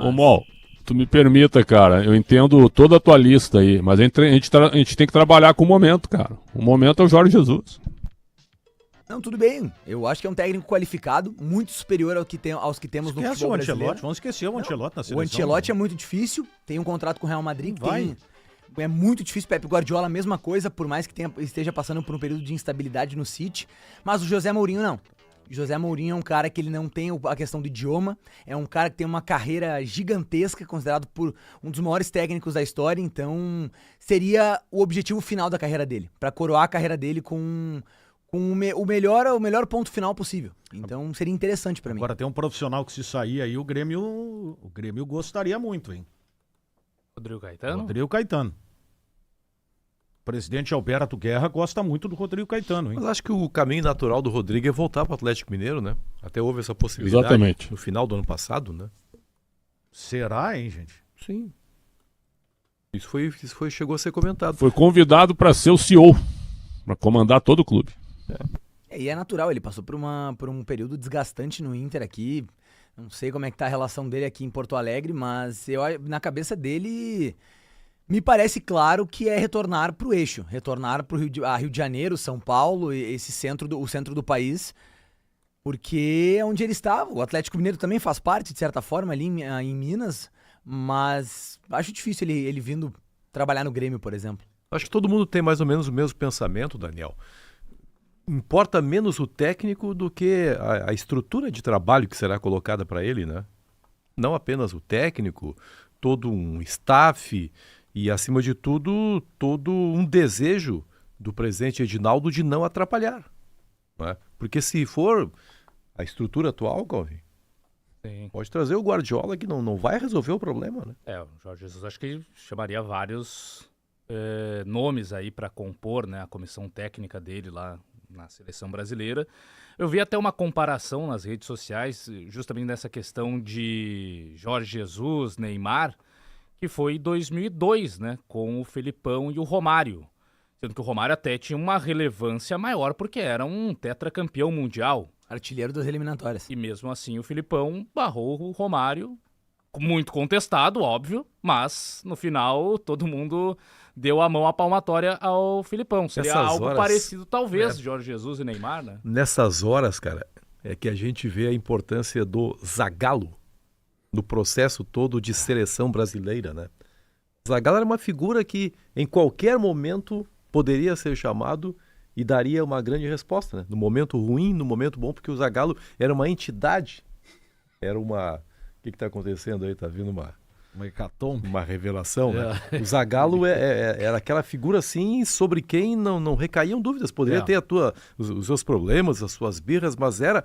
Ô Mol, tu me permita, cara, eu entendo toda a tua lista aí, mas a gente tem que trabalhar com o momento, cara. O momento é o Jorge Jesus. Não, tudo bem. Eu acho que é um técnico qualificado, muito superior aos que temos no futebol brasileiro. Vamos esquecer o Ancelotti na seleção. O Ancelotti é muito difícil, tem um contrato com o Real Madrid é muito difícil. Pepe Guardiola, a mesma coisa, por mais que esteja passando por um período de instabilidade no City. Mas o José Mourinho não. O José Mourinho é um cara que ele não tem a questão do idioma, é um cara que tem uma carreira gigantesca, considerado por um dos maiores técnicos da história, então seria o objetivo final da carreira dele, pra coroar a carreira dele com o melhor ponto final possível. Então seria interessante pra mim. Agora tem um profissional que se sair aí, o Grêmio gostaria muito, hein? Rodrigo Caetano. O presidente Alberto Guerra gosta muito do Rodrigo Caetano, hein? Mas acho que o caminho natural do Rodrigo é voltar para o Atlético Mineiro, né? Até houve essa possibilidade. Exatamente. No final do ano passado, né? Será, hein, gente? Sim. Isso chegou a ser comentado. Foi convidado para ser o CEO, para comandar todo o clube. E é natural, ele passou por um período desgastante no Inter aqui. Não sei como é que tá a relação dele aqui em Porto Alegre, mas na cabeça dele me parece claro que é retornar pro eixo, retornar pro Rio de Janeiro, São Paulo, o centro do país, porque é onde ele estava. O Atlético Mineiro também faz parte, de certa forma, ali em Minas, mas acho difícil ele vindo trabalhar no Grêmio, por exemplo. Acho que todo mundo tem mais ou menos o mesmo pensamento, Daniel. Importa menos o técnico do que a estrutura de trabalho que será colocada para ele, né? Não apenas o técnico, todo um staff e, acima de tudo, todo um desejo do presidente Edinaldo de não atrapalhar. Né? Porque se for a estrutura atual, Calvin, pode trazer o Guardiola que não vai resolver o problema, né? O Jorge Jesus acho que chamaria vários nomes aí para compor, né, a comissão técnica dele lá na seleção brasileira. Eu vi até uma comparação nas redes sociais, justamente nessa questão de Jorge Jesus, Neymar, que foi em 2002, né, com o Felipão e o Romário. Sendo que o Romário até tinha uma relevância maior, porque era um tetracampeão mundial. Artilheiro das eliminatórias. E mesmo assim o Felipão barrou o Romário, muito contestado, óbvio, mas no final todo mundo deu a mão à palmatória ao Filipão. Seria algo parecido, talvez, Jorge Jesus e Neymar, né? Nessas horas, cara, é que a gente vê a importância do Zagallo no processo todo de seleção brasileira, né? Zagallo era uma figura que em qualquer momento poderia ser chamado e daria uma grande resposta, né? No momento ruim, no momento bom, porque o Zagallo era uma entidade, era uma... O que está acontecendo aí? Tá vindo uma hecatombe, uma revelação, né? O Zagallo era aquela figura assim sobre quem não recaíam dúvidas. Poderia ter os seus problemas, as suas birras, mas era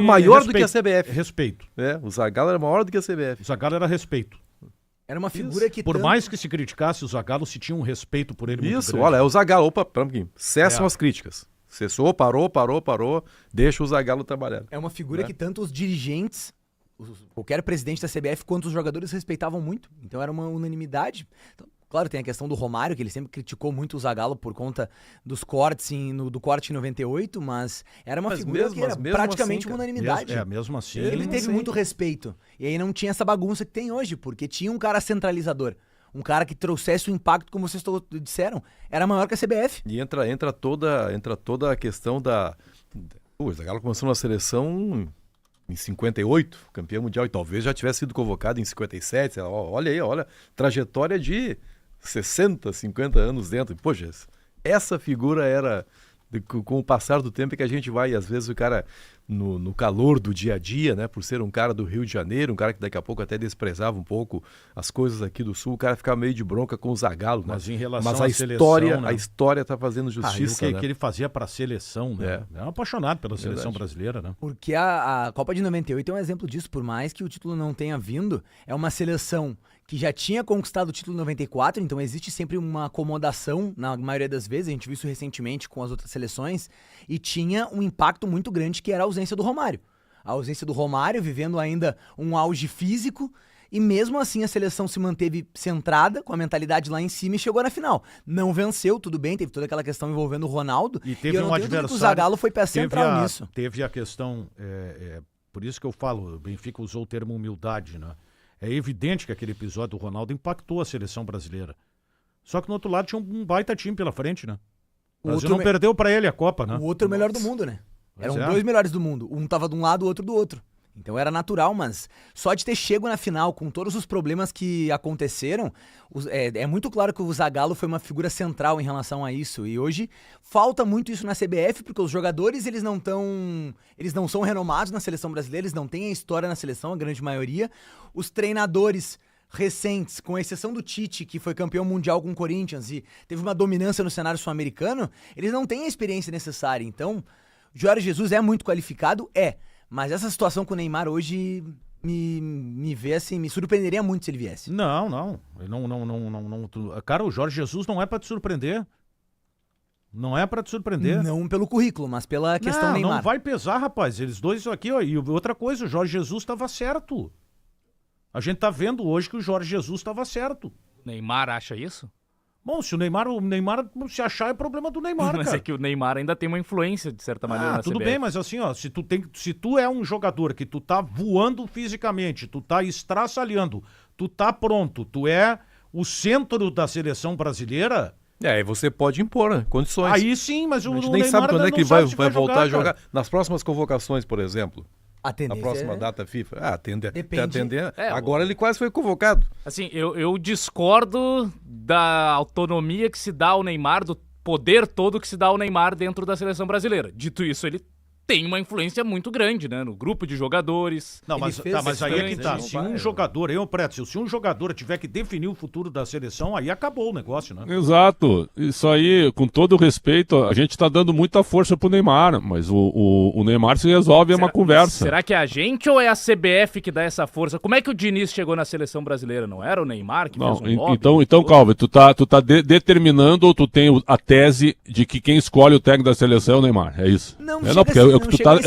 maior do que a CBF. Respeito. O Zagallo era maior do que a CBF. O Zagallo era respeito. Era uma figura que por mais que se criticasse o Zagallo, se tinha um respeito por ele muito grande. Olha, é o Zagallo. Opa, pera um pouquinho. Cessam as críticas. Cessou, parou, deixa o Zagallo trabalhar. É uma figura que tanto os dirigentes, qualquer presidente da CBF, quanto os jogadores respeitavam muito. Então era uma unanimidade. Então, claro, tem a questão do Romário, que ele sempre criticou muito o Zagallo por conta dos cortes do corte em 98, mas era uma figura que era praticamente uma unanimidade. Mesmo assim. Ele teve muito respeito. E aí não tinha essa bagunça que tem hoje, porque tinha um cara centralizador. Um cara que trouxesse o impacto, como vocês disseram, era maior que a CBF. E entra toda a questão da... O Zagallo começou na seleção em 58, campeão mundial, e talvez já tivesse sido convocado em 57. Olha aí, trajetória de 60, 50 anos dentro. Poxa, essa figura era... Com o passar do tempo é que a gente vai, às vezes o cara no calor do dia a dia, né, por ser um cara do Rio de Janeiro, um cara que daqui a pouco até desprezava um pouco as coisas aqui do Sul, o cara ficava meio de bronca com o Zagallo, né? Mas em relação à seleção, né? A história tá fazendo justiça, o que ele fazia para a seleção, né? É um apaixonado pela seleção brasileira, né? Porque a Copa de 98 é um exemplo disso, por mais que o título não tenha vindo, é uma seleção que já tinha conquistado o título em 94, então existe sempre uma acomodação na maioria das vezes, a gente viu isso recentemente com as outras seleções, e tinha um impacto muito grande que era a ausência do Romário. A ausência do Romário, vivendo ainda um auge físico, e mesmo assim a seleção se manteve centrada, com a mentalidade lá em cima, e chegou na final. Não venceu, tudo bem, teve toda aquela questão envolvendo o Ronaldo, e teve eu não um tenho dúvida adversário. que o Zagallo foi peça central nisso. Teve a questão Por isso que eu falo, o Benfica usou o termo humildade, né? É evidente que aquele episódio do Ronaldo impactou a seleção brasileira. Só que no outro lado tinha um baita time pela frente, né? O Brasil não perdeu pra ele a Copa, né? O outro é o melhor do mundo, né? Eram dois melhores do mundo. Um tava de um lado, o outro do outro. Então era natural, mas só de ter chego na final com todos os problemas que aconteceram, é muito claro que o Zagallo foi uma figura central em relação a isso. E hoje falta muito isso na CBF, porque os jogadores eles não são renomados na seleção brasileira, eles não têm a história na seleção, a grande maioria. Os treinadores recentes, com exceção do Tite, que foi campeão mundial com o Corinthians e teve uma dominância no cenário sul-americano, eles não têm a experiência necessária. Então, Jorge Jesus é muito qualificado? Mas essa situação com o Neymar hoje me vê assim, me surpreenderia muito se ele viesse. Não. Cara, o Jorge Jesus não é pra te surpreender. Não é pra te surpreender. Não pelo currículo, mas pela questão Neymar. Não vai pesar, rapaz. Eles dois aqui, ó. E outra coisa, o Jorge Jesus estava certo. A gente tá vendo hoje que o Jorge Jesus estava certo. Neymar acha isso? Bom, se o Neymar se achar é problema do Neymar, mas cara. É que o Neymar ainda tem uma influência, de certa maneira, na tudo CBF. bem, mas assim, ó, se tu é um jogador que tu tá voando fisicamente, tu tá estraçalhando, tu tá pronto, tu é o centro da seleção brasileira... Aí você pode impor, né? Condições. Aí sim, mas a gente o nem Neymar sabe quando é que vai voltar a jogar. Cara. Nas próximas convocações, por exemplo. A tendência Na próxima data FIFA. Depende. Agora ele quase foi convocado. Assim, eu discordo da autonomia que se dá ao Neymar, do poder todo que se dá ao Neymar dentro da seleção brasileira. Dito isso, ele tem uma influência muito grande, né? No grupo de jogadores. Não, mas aí é que tá. Se um jogador tiver que definir o futuro da seleção, aí acabou o negócio, né? Exato. Isso aí, com todo respeito, a gente tá dando muita força pro Neymar, mas o Neymar se resolve, é uma conversa. Será que é a gente ou é a CBF que dá essa força? Como é que o Diniz chegou na seleção brasileira? Não era o Neymar que fez um lobby? Então, Calvin, tu tá determinando ou tu tem a tese de que quem escolhe o técnico da seleção é o Neymar? É isso? É o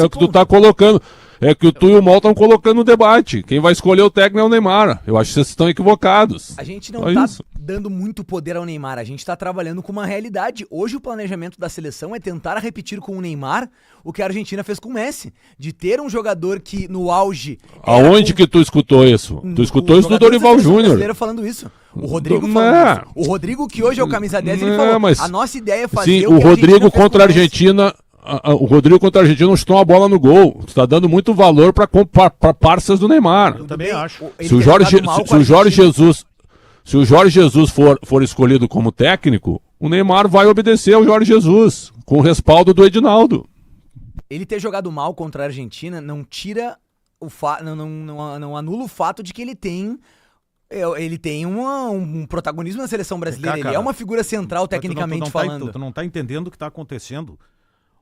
que tu tá colocando. É que tu e o Mol estão colocando no debate. Quem vai escolher o técnico é o Neymar. Eu acho que vocês estão equivocados. A gente não tá dando muito poder ao Neymar. A gente tá trabalhando com uma realidade. Hoje o planejamento da seleção é tentar repetir com o Neymar o que a Argentina fez com o Messi. De ter um jogador que no auge... Aonde que tu escutou isso? Tu escutou isso do Dorival Júnior. Falando isso. O Rodrigo falando isso. O Rodrigo, que hoje é o camisa 10, ele falou, mas... a nossa ideia é fazer Sim, o Rodrigo contra a Argentina... O Rodrigo contra a Argentina não chutou uma bola no gol. Você tá dando muito valor para parças do Neymar. Eu também acho. Se o Jorge Jesus for escolhido como técnico, o Neymar vai obedecer ao Jorge Jesus, com o respaldo do Edinaldo. Ele ter jogado mal contra a Argentina não tira não anula o fato de que ele tem um protagonismo na seleção brasileira. Ele é uma figura central tecnicamente falando. Tu não tá entendendo o que tá acontecendo.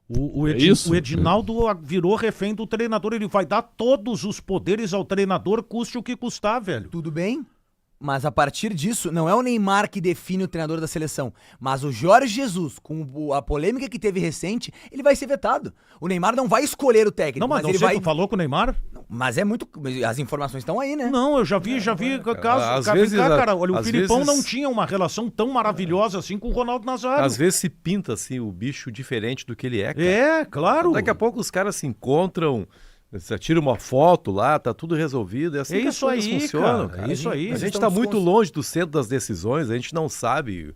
O Edinaldo virou refém do treinador. Ele vai dar todos os poderes ao treinador, custe o que custar, velho. Tudo bem, mas a partir disso, não é o Neymar que define o treinador da seleção, mas o Jorge Jesus, com a polêmica que teve recente, ele vai ser vetado. O Neymar não vai escolher o técnico. Não, mas ele vai... Tu falou com o Neymar? Mas é muito... As informações estão aí, né? Não, eu já vi caso... Cara, olha, o Filipão não tinha uma relação tão maravilhosa assim com o Ronaldo Nazário. Às vezes se pinta, assim, o bicho diferente do que ele é, cara. É, claro. Daqui a pouco os caras se encontram... Você tira uma foto lá, tá tudo resolvido. É assim que as coisas funcionam, cara. É isso aí. A gente tá muito longe do centro das decisões, a gente não sabe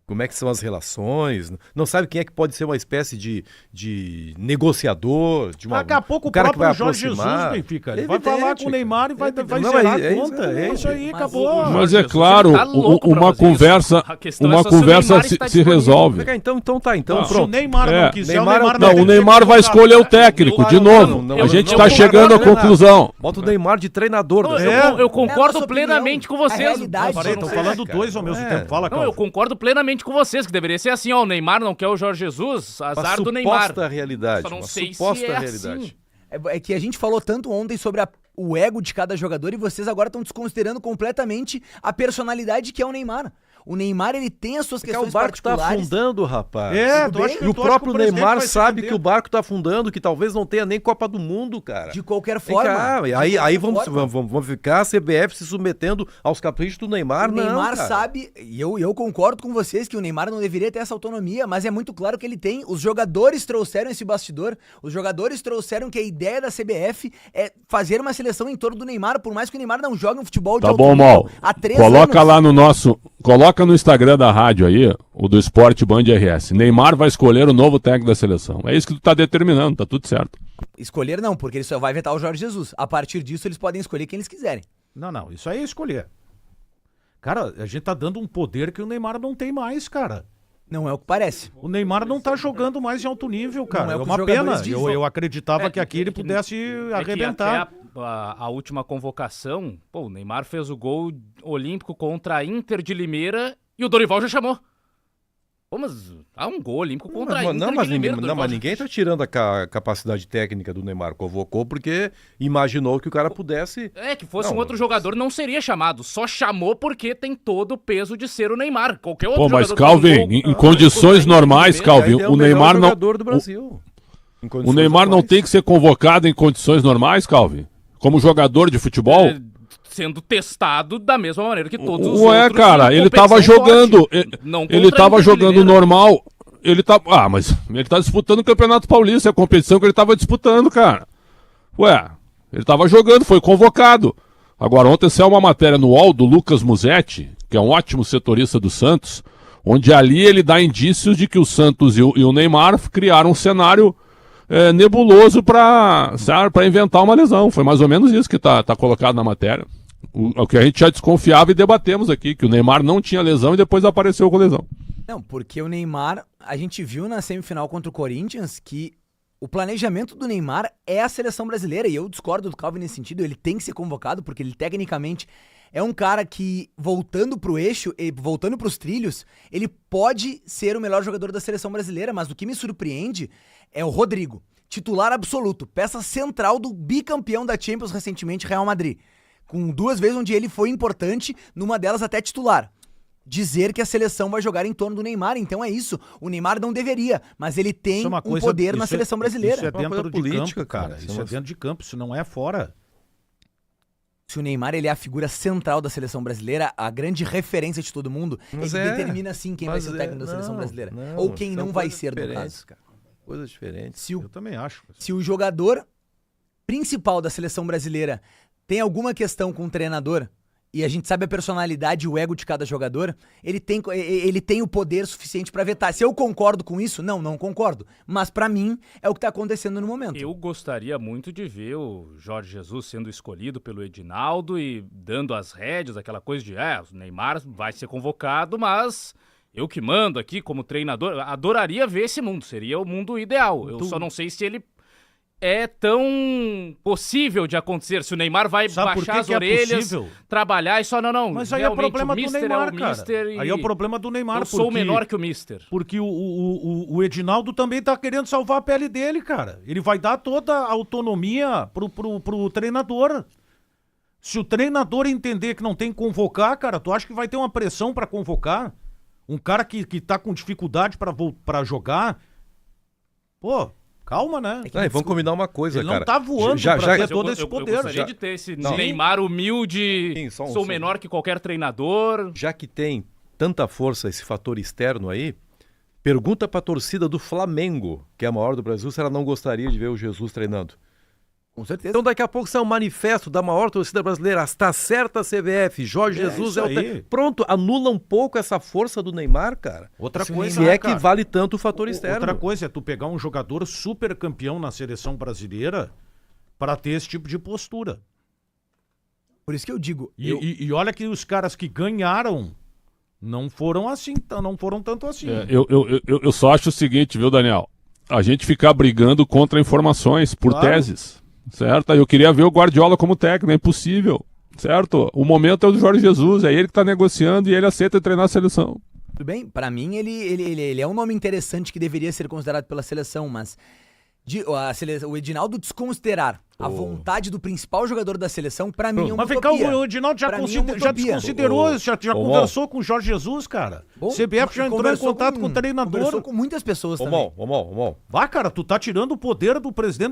como é que são as relações, não sabe quem é que pode ser uma espécie de negociador, de uma... Daqui a pouco o cara próprio Jorge Jesus, Benfica, ele vai falar com o Neymar e vai zerar a conta. É isso aí, acabou. Mas é claro, uma conversa se resolve. Então pronto. Se o Neymar não quiser, o Neymar vai escolher o técnico, de novo. A gente tá chegando à conclusão. Bota o Neymar de treinador. Eu concordo plenamente com vocês. Tô falando dois ao mesmo tempo. Fala, Calma. Eu concordo plenamente com vocês, que deveria ser assim, ó, o Neymar não quer o Jorge Jesus, azar do Neymar. Suposta realidade. Só não sei se é assim. É que a gente falou tanto ontem sobre o ego de cada jogador e vocês agora estão desconsiderando completamente a personalidade que é o Neymar. O Neymar, ele tem as suas questões o barco tá particulares. afundando, rapaz. tu acha que- E o próprio Neymar sabe que o barco tá afundando, que talvez não tenha nem Copa do Mundo, cara. De qualquer Vem forma. cá, De aí qualquer vamos ficar a CBF se submetendo aos caprichos do Neymar, O não, Neymar cara. sabe, e eu concordo com vocês que o Neymar não deveria ter essa autonomia, mas é muito claro que ele tem. Os jogadores trouxeram esse bastidor, os jogadores trouxeram que a ideia da CBF é fazer uma seleção em torno do Neymar, por mais que o Neymar não jogue um futebol de Tá alto bom, nível Mal. há 3 Coloca anos. lá no nosso. Coloca no Instagram da rádio aí, o do Esporte Band RS. Neymar vai escolher o novo técnico da seleção. É isso que tu tá determinando, tá tudo certo. Escolher não, porque ele só vai vetar o Jorge Jesus. A partir disso, eles podem escolher quem eles quiserem. Não, isso aí é escolher. Cara, a gente tá dando um poder que o Neymar não tem mais, cara. Não é o que parece. O Neymar não tá jogando mais em alto nível, cara. Não é É o que uma os jogadores pena. dizem. Eu acreditava que aqui ele pudesse arrebentar. Até a última convocação, pô, o Neymar fez o gol olímpico contra a Inter de Limeira e o Dorival já chamou. Pô, mas há um gol olímpico contra a Inter Mas de Limeira. ninguém tá tirando a capacidade técnica do Neymar. Convocou porque imaginou que o cara pudesse... É, que fosse Não, um outro jogador não seria chamado. Só chamou porque tem todo o peso de ser o Neymar. Qualquer outro Pô, mas jogador que Calvin, faz um gol em condições contra a Inter de normais, Limeira, Calvin, Ele é o melhor Neymar não. jogador do Brasil. O Neymar não tem que ser convocado em condições normais, Calvin? Como jogador de futebol? é, sendo testado da mesma maneira que todos os Ué, outros. cara, em ele tava competição jogando. forte. Não Ele contra a tava Inter de jogando Limeira. normal. Ele tá. Ah, mas ele tá disputando o Campeonato Paulista, é a competição que ele tava disputando, cara. Ué, ele tava jogando, foi convocado. Agora, ontem saiu uma matéria no UOL do Lucas Musetti, que é um ótimo setorista do Santos, onde ali ele dá indícios de que o Santos e o Neymar criaram um cenário nebuloso para inventar uma lesão. Foi mais ou menos isso que tá colocado na matéria. O que a gente já desconfiava e debatemos aqui, que o Neymar não tinha lesão e depois apareceu com lesão. Não, porque o Neymar, a gente viu na semifinal contra o Corinthians que o planejamento do Neymar é a seleção brasileira, e eu discordo do Calvin nesse sentido. Ele tem que ser convocado, porque ele tecnicamente é um cara que, voltando pro eixo, voltando pros trilhos, ele pode ser o melhor jogador da seleção brasileira, mas o que me surpreende é o Rodrigo, titular absoluto, peça central do bicampeão da Champions recentemente, Real Madrid, com 2 vezes onde ele foi importante, numa delas até titular. Dizer que a seleção vai jogar em torno do Neymar, então é isso. O Neymar não deveria, mas ele tem Isso é uma um coisa- poder na isso seleção brasileira. Isso é uma dentro coisa de política, campo, cara. cara. Isso é dentro de campo, isso não é fora. Se o Neymar ele é a figura central da seleção brasileira, a grande referência de todo mundo, Mas ele determina sim quem vai mas ser o é- técnico da seleção não, brasileira. não, Ou quem são não vai coisas ser, no diferentes, caso. cara. Coisas diferentes. Se o, Eu também acho. se o jogador principal da seleção brasileira tem alguma questão com o treinador, e a gente sabe a personalidade e o ego de cada jogador, ele tem o poder suficiente pra vetar. Se eu concordo com isso, não concordo. Mas pra mim, é o que tá acontecendo no momento. Eu gostaria muito de ver o Jorge Jesus sendo escolhido pelo Edinaldo e dando as rédeas, aquela coisa de, o Neymar vai ser convocado, mas eu que mando aqui como treinador. Adoraria ver esse mundo, seria o mundo ideal. Eu só não sei se ele é tão possível de acontecer, se o Neymar vai Sabe por baixar que as que é orelhas, possível? trabalhar e só não. Mas aí é realmente, problema o do Mister Neymar, é o Mister cara. e Aí é o problema do Neymar. eu sou porque- menor que o Mister. Porque o Edinaldo também tá querendo salvar a pele dele, cara. Ele vai dar toda a autonomia pro treinador. Se o treinador entender que não tem que convocar, cara, tu acha que vai ter uma pressão pra convocar? Um cara que tá com dificuldade pra jogar? Pô, calma, né? Vamos combinar uma coisa, Ele cara. não tá voando pra ter todo esse poder. Eu gostaria de ter esse Não. Neymar humilde, Sim, sou menor que qualquer treinador. Já que tem tanta força esse fator externo aí, pergunta pra torcida do Flamengo, que é a maior do Brasil, se ela não gostaria de ver o Jesus treinando. Com certeza. Então daqui a pouco sai um manifesto da maior torcida brasileira. Está certa a CBF, Jorge Jesus isso é o... aí. Pronto, anula um pouco essa força do Neymar, cara. Outra Se o coisa, Se né, é que cara? vale tanto o fator externo. Outra coisa é tu pegar um jogador super campeão na seleção brasileira pra ter esse tipo de postura. Por isso que eu digo, E olha que os caras que ganharam não foram assim, não foram tanto assim. Eu só acho o seguinte, viu, Daniel? A gente ficar brigando contra informações por Claro. teses, certo? Eu queria ver o Guardiola como técnico, é impossível, certo? O momento é o do Jorge Jesus, é ele que tá negociando e ele aceita treinar a seleção. tudo bem, pra mim ele é um nome interessante que deveria ser considerado pela seleção, mas o Edinaldo desconsiderar A vontade do principal jogador da seleção, pra mim, é uma Mas vem cá, utopia. o Edinaldo já Pra mim é uma utopia. desconsiderou, já conversou com o Jorge Jesus, cara. Bom, CBF já entrou em conversou contato com o treinador. Conversou com muitas pessoas também. Ô, Mol. Vá, cara, tu tá tirando o poder do presidente